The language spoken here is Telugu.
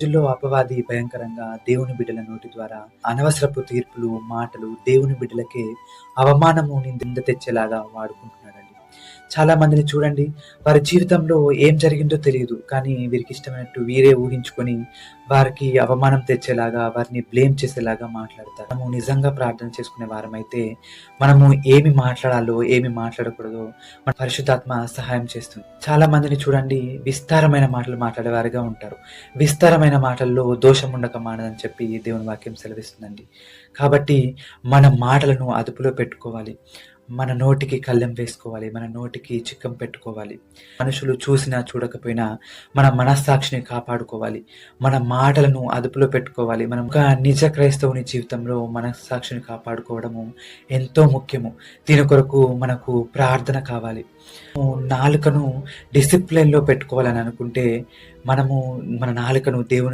రోజుల్లో అపవాది భయంకరంగా దేవుని బిడ్డల నోటి ద్వారా అనవసరపు తీర్పులు, మాటలు దేవుని బిడ్డలకే అవమానము, నింద తెచ్చేలాగా వాడుకుంటున్నాడండి. చాలా మందిని చూడండి, వారి జీవితంలో ఏం జరిగిందో తెలీదు. కానీ వీరికిష్టమైనట్టు వీరే ఊహించుకొని, వారికి అవమానం తెచ్చేలాగా, వారిని బ్లేమ్ చేసేలాగా మాట్లాడతారు. మనము నిజంగా ప్రార్థన చేసుకునే వారమైతే, మనము ఏమి మాట్లాడాలో, ఏమి మాట్లాడకూడదో మన పరిశుద్ధాత్మ సహాయం చేస్తుంది. చాలా మందిని చూడండి, విస్తారమైన మాటలు మాట్లాడేవారుగా ఉంటారు. విస్తారమైన మాటల్లో దోషం ఉండక మానదని చెప్పి దేవుని వాక్యం సెలవిస్తుందండి. కాబట్టి మన మాటలను అదుపులో పెట్టుకోవాలి. మన నోటికి కళ్ళెం వేసుకోవాలి. మన నోటికి చిక్కం పెట్టుకోవాలి. మనుషులు చూసినా చూడకపోయినా మన మనస్సాక్షిని కాపాడుకోవాలి. మన మాటలను అదుపులో పెట్టుకోవాలి. మనం ఒక నిజ క్రైస్తవుని జీవితంలో మనస్సాక్షిని కాపాడుకోవడము ఎంతో ముఖ్యము. దీని కొరకు మనకు ప్రార్థన కావాలి. నాలుకను డిసిప్లిన్‌లో పెట్టుకోవాలని అనుకుంటే, మనము మన నాలుకను దేవుని